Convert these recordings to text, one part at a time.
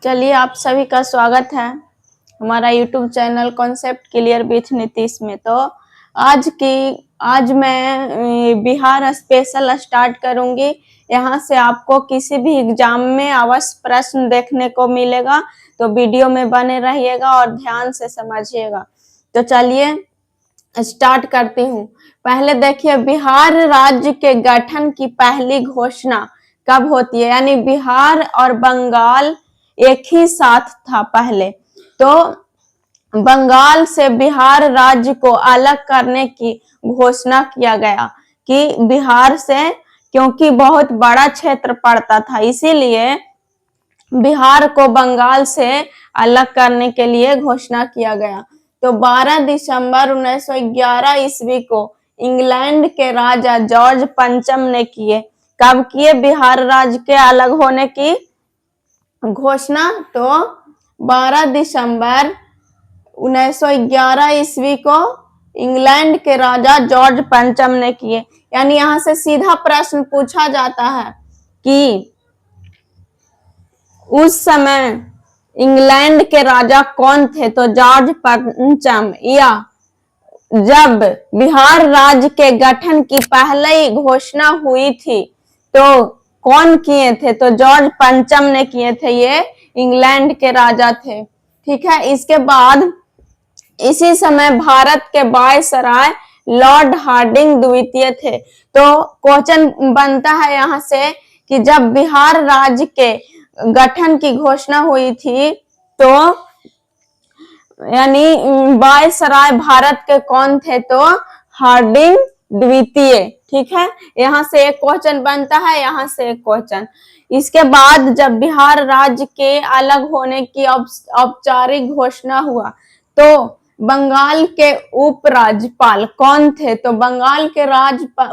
चलिए, आप सभी का स्वागत है हमारा YouTube channel concept clear with Nitish में। तो आज मैं बिहार स्पेशल स्टार्ट करूंगी। यहाँ से आपको किसी भी एग्जाम में अवश्य प्रश्न देखने को मिलेगा, तो वीडियो में बने रहिएगा और ध्यान से समझिएगा। तो चलिए स्टार्ट करती हूँ। पहले देखिए, बिहार राज्य के गठन की पहली घोषणा कब होती है? यानी बिहार और बंगाल एक ही साथ था पहले, तो बंगाल से बिहार राज्य को अलग करने की घोषणा किया गया कि बिहार से, क्योंकि बहुत बड़ा क्षेत्र पड़ता था, इसीलिए बिहार को बंगाल से अलग करने के लिए घोषणा किया गया। तो 12 दिसंबर 1911 ईस्वी को इंग्लैंड के राजा जॉर्ज पंचम ने किए। कब किए बिहार राज्य के अलग होने की घोषणा? तो 12 दिसंबर 1911 ईस्वी को इंग्लैंड के राजा जॉर्ज पंचम ने किए। यानी यहां से सीधा प्रश्न पूछा जाता है कि उस समय इंग्लैंड के राजा कौन थे? तो जॉर्ज पंचम। या जब बिहार राज्य के गठन की पहली घोषणा हुई थी तो कौन किए थे? तो जॉर्ज पंचम ने किए थे, ये इंग्लैंड के राजा थे। ठीक है, इसके बाद इसी समय भारत के वायसराय लॉर्ड हार्डिंग द्वितीय थे। तो क्वेश्चन बनता है यहाँ से कि जब बिहार राज्य के गठन की घोषणा हुई थी तो यानी वायसराय भारत के कौन थे? तो हार्डिंग द्वितीय। ठीक है, यहाँ से एक क्वेश्चन बनता है, यहाँ से एक क्वेश्चन। इसके बाद जब बिहार राज्य के अलग होने की औपचारिक घोषणा हुआ तो बंगाल के उपराज्यपाल कौन थे? तो बंगाल के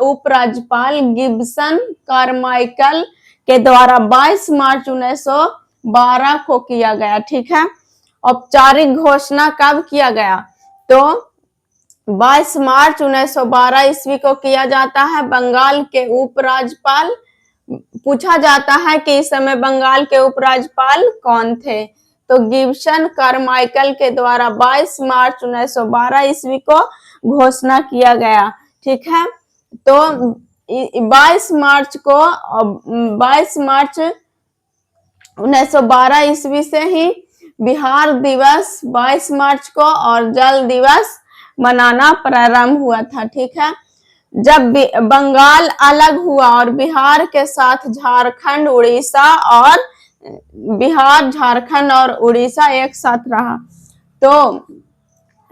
उपराज्यपाल गिब्सन कारमाइकल के द्वारा 22 मार्च 1912 को किया गया। ठीक है, औपचारिक घोषणा कब किया गया? तो 22 मार्च 1912 ईस्वी को किया जाता है। बंगाल के उपराज्यपाल पूछा जाता है कि इस समय बंगाल के उपराज्यपाल कौन थे? तो गिब्सन कारमाइकल के द्वारा 22 मार्च 1912 ईस्वी को घोषणा किया गया। ठीक है, तो 22 मार्च 1912 ईस्वी से ही बिहार दिवस 22 मार्च को और जल दिवस मनाना प्रारंभ हुआ था। ठीक है, जब बंगाल अलग हुआ और बिहार के साथ झारखंड, उड़ीसा और बिहार, झारखंड और उड़ीसा एक साथ रहा, तो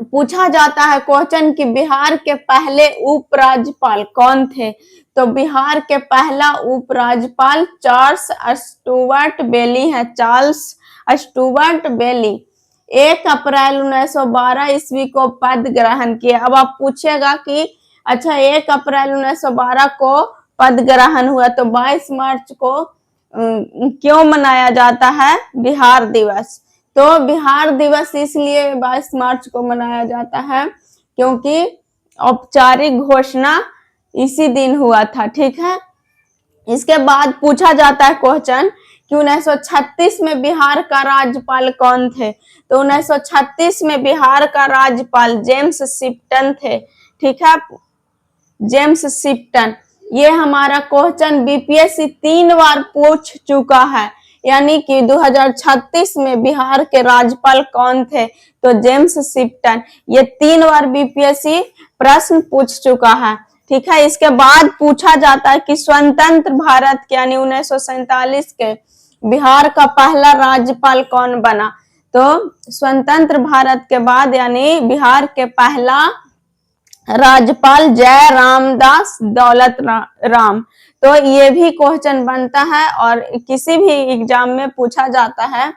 पूछा जाता है क्वेश्चन कि बिहार के पहले उपराज्यपाल कौन थे? तो बिहार के पहला उपराज्यपाल चार्ल्स स्टुअर्ट बेली है। चार्ल्स स्टुअर्ट बेली 1 अप्रैल 1912 ईस्वी को पद ग्रहण किया। अब आप पूछेगा कि अच्छा 1 अप्रैल 1912 को पद ग्रहण हुआ तो 22 मार्च को क्यों मनाया जाता है बिहार दिवस? तो बिहार दिवस इसलिए 22 मार्च को मनाया जाता है क्योंकि औपचारिक घोषणा इसी दिन हुआ था। ठीक है, इसके बाद पूछा जाता है क्वेश्चन कि 1936 में बिहार का राज्यपाल कौन थे? तो 1936 में बिहार का राज्यपाल जेम्स शिप्टन थे। ठीक है, जेम्स शिप्टन। ये हमारा क्वेश्चन बीपीएससी 3 बार पूछ चुका है, यानी कि 2036 में बिहार के राज्यपाल कौन थे? तो जेम्स शिप्टन। ये 3 बार बीपीएससी प्रश्न पूछ चुका है। ठीक है, इसके बाद पूछा जाता है कि स्वतंत्र भारत के यानी 1947 के बिहार का पहला राज्यपाल कौन बना? तो स्वतंत्र भारत के बाद यानी बिहार के पहला राज्यपाल जय रामदास दौलत राम। तो ये भी क्वेश्चन बनता है और किसी भी एग्जाम में पूछा जाता है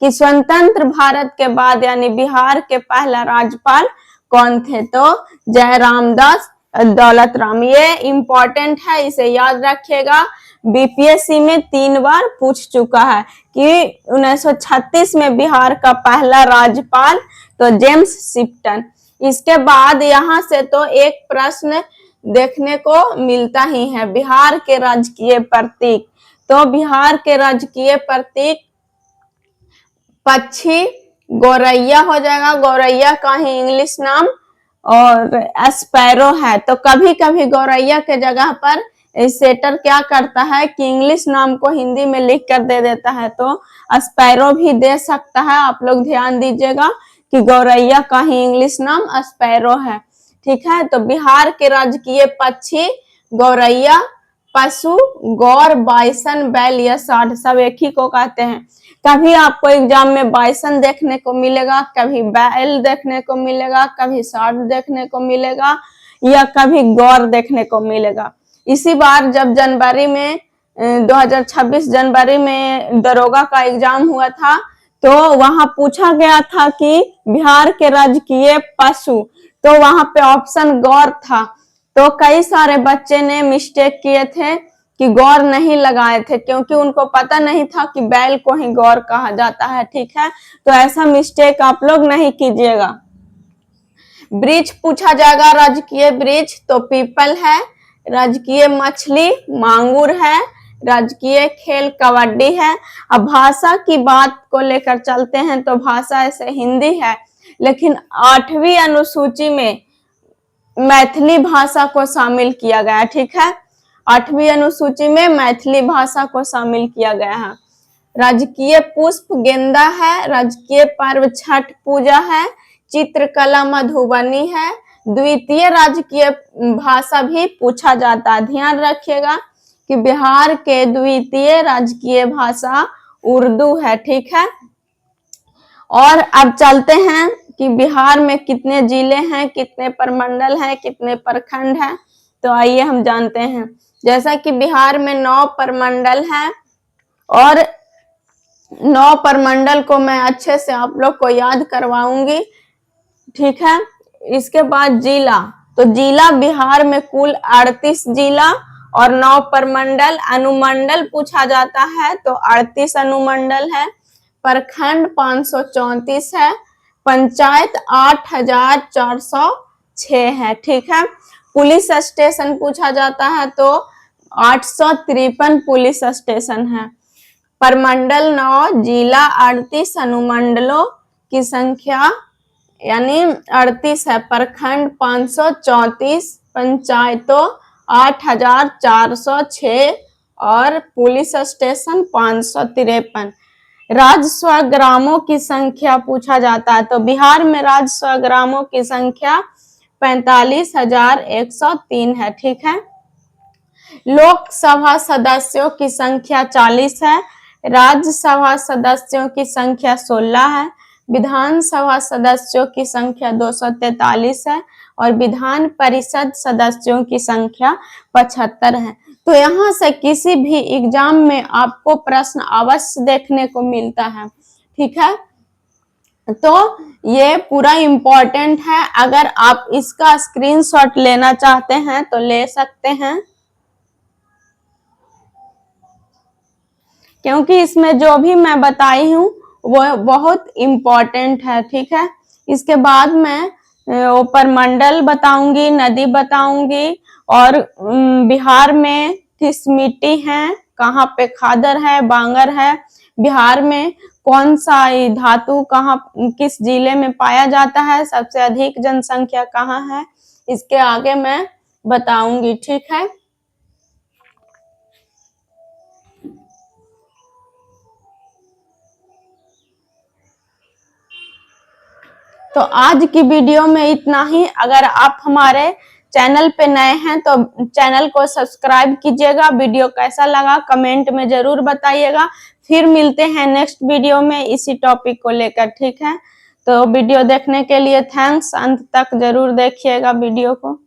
कि स्वतंत्र भारत के बाद यानी बिहार के पहला राज्यपाल कौन थे? तो जय रामदास दौलत राम। ये इंपॉर्टेंट है, इसे याद रखिएगा। बीपीएससी में 3 बार पूछ चुका है कि 1936 में बिहार का पहला राज्यपाल तो जेम्स शिप्टन। इसके बाद यहाँ से तो एक प्रश्न देखने को मिलता ही है, बिहार के राजकीय प्रतीक। तो बिहार के राजकीय प्रतीक पक्षी गौरैया हो जाएगा, गौरैया का ही इंग्लिश नाम, और स्पैरो है। तो कभी कभी गौरैया के जगह पर सेटर क्या करता है कि इंग्लिश नाम को हिंदी में लिख कर दे देता है, तो स्पैरो भी दे सकता है। आप लोग ध्यान दीजिएगा कि गौरैया का ही इंग्लिश नाम स्पैरो है। ठीक है, तो बिहार के राजकीय पक्षी गौरैया, पशु गौर, बाइसन, बैल, या साढ़ सब एक ही को कहते हैं। कभी आपको एग्जाम में बाइसन देखने को मिलेगा, कभी बैल देखने को मिलेगा, कभी साढ़ देखने को मिलेगा, या कभी गौर देखने को मिलेगा। इसी बार जब जनवरी में 2026 जनवरी में दरोगा का एग्जाम हुआ था, तो वहां पूछा गया था कि बिहार के राजकीय पशु, तो वहां पे ऑप्शन गौर था। तो कई सारे बच्चे ने मिस्टेक किए थे कि गौर नहीं लगाए थे, क्योंकि उनको पता नहीं था कि बैल को ही गौर कहा जाता है। ठीक है, तो ऐसा मिस्टेक आप लोग नहीं कीजिएगा। वृक्ष पूछा जाएगा, राजकीय वृक्ष तो पीपल है, राजकीय मछली मांगुर है, राजकीय खेल कबड्डी है। अब भाषा की बात को लेकर चलते हैं, तो भाषा ऐसे हिंदी है, लेकिन 8वीं अनुसूची में मैथिली भाषा को शामिल किया गया। ठीक है, 8वीं अनुसूची में मैथिली भाषा को शामिल किया गया है। राजकीय पुष्प गेंदा है, राजकीय पर्व छठ पूजा है, चित्रकला मधुबनी है। द्वितीय राजकीय भाषा भी पूछा जाता है। ध्यान रखिएगा कि बिहार के द्वितीय राजकीय भाषा उर्दू है। ठीक है, और अब चलते हैं कि बिहार में कितने जिले हैं, कितने प्रमंडल हैं, कितने प्रखंड हैं। तो आइए हम जानते हैं। जैसा कि बिहार में 9 प्रमंडल हैं, और 9 प्रमंडल को मैं अच्छे से आप लोग को याद करवाऊंगी। ठीक है, इसके बाद जिला, तो जिला बिहार में कुल 38 जिला और 9 प्रमंडल। अनुमंडल पूछा जाता है तो 38 अनुमंडल है। प्रखंड 534 है। पंचायत 8406 है। ठीक है, पुलिस स्टेशन पूछा जाता है तो 853 पुलिस स्टेशन है। प्रमंडल 9, जिला 38, अनुमंडलों की संख्या यानी 38 है। प्रखंड 534, पंचायतों 8406 और पुलिस स्टेशन 553। राजस्व ग्रामों की संख्या पूछा जाता है, तो बिहार में राजस्व ग्रामों की संख्या 45,103 है। ठीक है, लोकसभा सदस्यों की संख्या 40 है, राज्यसभा सदस्यों की संख्या 16 है, विधानसभा सदस्यों की संख्या 243 है, और विधान परिषद सदस्यों की संख्या 75 है। तो यहाँ से किसी भी एग्जाम में आपको प्रश्न अवश्य देखने को मिलता है। ठीक है, तो ये पूरा इम्पोर्टेंट है। अगर आप इसका स्क्रीनशॉट लेना चाहते हैं तो ले सकते हैं, क्योंकि इसमें जो भी मैं बताई हूँ वो बहुत इम्पोर्टेंट है। ठीक है, इसके बाद मैं प्रमंडल बताऊंगी, नदी बताऊंगी, और बिहार में किस मिट्टी है, कहाँ पे खादर है, बांगर है, बिहार में कौन सा धातु कहाँ किस जिले में पाया जाता है, सबसे अधिक जनसंख्या कहाँ है, इसके आगे मैं बताऊंगी। ठीक है, तो आज की वीडियो में इतना ही। अगर आप हमारे चैनल पे नए हैं तो चैनल को सब्सक्राइब कीजिएगा। वीडियो कैसा लगा कमेंट में जरूर बताइएगा। फिर मिलते हैं नेक्स्ट वीडियो में इसी टॉपिक को लेकर। ठीक है, तो वीडियो देखने के लिए थैंक्स। अंत तक जरूर देखिएगा वीडियो को।